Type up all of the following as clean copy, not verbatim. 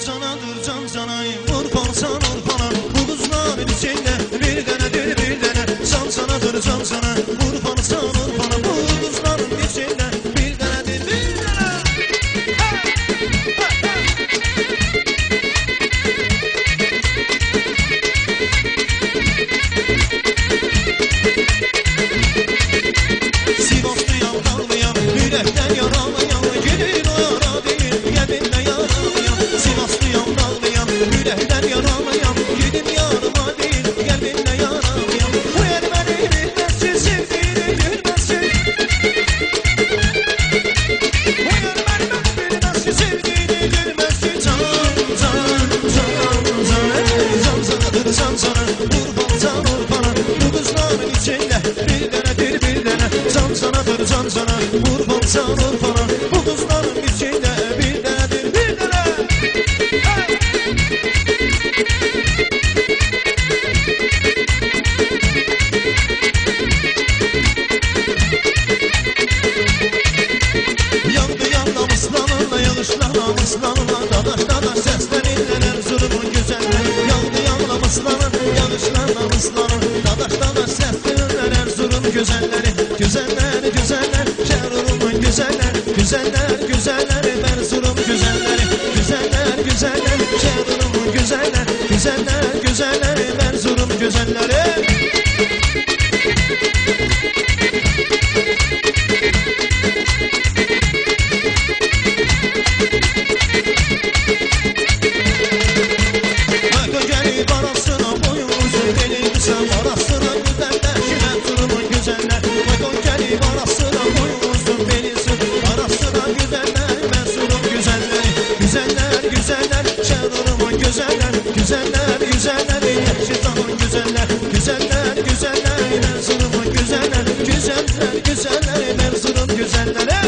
canadır can canayım, urfansan urfana. Bu kızların içinde bir denedir bir dene. Can canadır can cana, urfansan urfana. Bu kızların içinde bir denedir bir dene. Sivaslıyam, dağlıyam, yürekten yaralıyam. Gelin o yara değil, yeminle yaralıyam. Sivaslıyam, dağlıyam, yürekten yaralıyam. Gidin yarıma değil, yeminle yaralıyam. Bu yer beni bilmez ki, sevdiğini bilmez ki. Bu yer beni bilmez ki, sevdiğini bilmez ki. Can, can, can, can, can canadır can cana. Urfansan urfana, bu kızların içinde bir denedir bir dene. Can canadır can cana, urfansan urfana. Bu kızların içinde bir denedir bir dene. Yandı yandı ıslanırla yanışlarla ıslanırla. Dadaş dadaş sesleninler Erzurum'un güzelleri. Yandı yandı ıslanır yanışlarla ıslanır. Dadaş dadaş sesleninler Erzurum güzelleri. Güzeller güzeller Erzurum'un güzeller. Güzeller güzeller Erzurum güzelleri. Güzeller güzeller Erzurum'un güzeller. Güzeller güzeller Erzurum güzelleri. Gelip arasına boyun uzun gelirsen arasına güzeller Erzurum'un güzeller. Gelip arasına boyun uzun gelirsin arasına güzeller Erzurum güzelleri. Güzeller güzeller Erzurum'un güzeller. Güzeller güzeller Yeşilzam'ın güzeller. Güzeller güzeller Erzurum'un güzeller. Güzeller güzeller Erzurum güzelleri.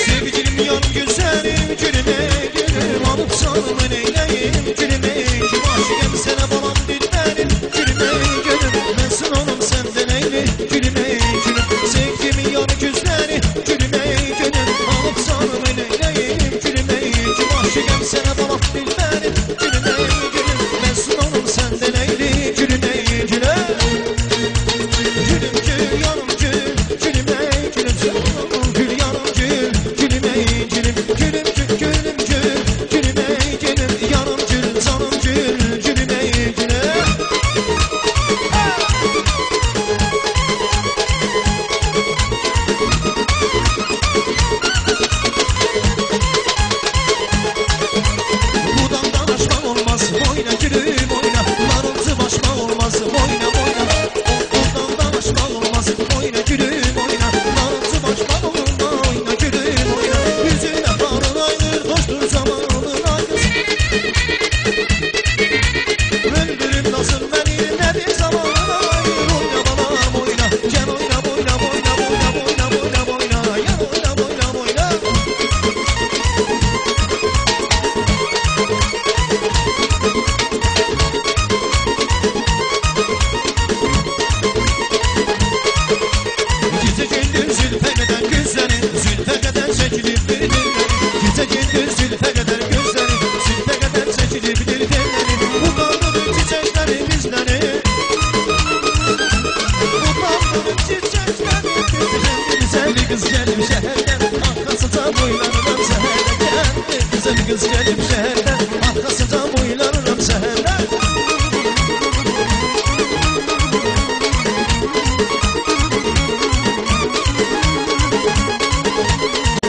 Sevgilim yan güzelim gülüme gülüm. Alıp salımı neyleyim gülüme gülüm. Aşıkım sana balam bilmedim gülüme gülüm. Bensin oğlum senden eyli gülüme gülüm. Sevgimin yan güzeli gülüme gülüm. Alıp salımı neyleyim gülüme gülüm. Aşıkım sana balam bilmedim gülüme gülüm. Bensin oğlum senden eyli gülüme gülüm. Gülüm gül yanım gül gülüme gülüm. Gül yanım gül gülüme gülüm. Gülüm gül gülüm gül gülüme gülüm. Yanım gül canım gül gülüme gülüm. Buradan danışma olmaz boyna gülüm oyna. Narıntı başma olmaz boyna boyna. Buradan danışma olmaz boyna gülüm oyna. Narıntı başma olmaz boyna gülüm oyna. Yüzüne karın aydır koştur zamanın aynısı. Öldürüm nasıl beni nedir zamanın ayır. Oyna balam oyna. Gel oyna boyna boyna boyna boyna boyna boyna. Gel oyna boyna boyna. Gece gündüz zülfe kadar gözlerin, zülfe kadar çekilip bir dilleri. Gece gündüz zülfe kadar gözlerin, zülfe kadar çekilip bir dilleri. Bu kaldırın çiçekleri bizleri. Bu kaldırın çiçekleri bizleri. Güzel kız gelip şehirden, arkası da boylarından seherden. Güzel kız gelip şehirden.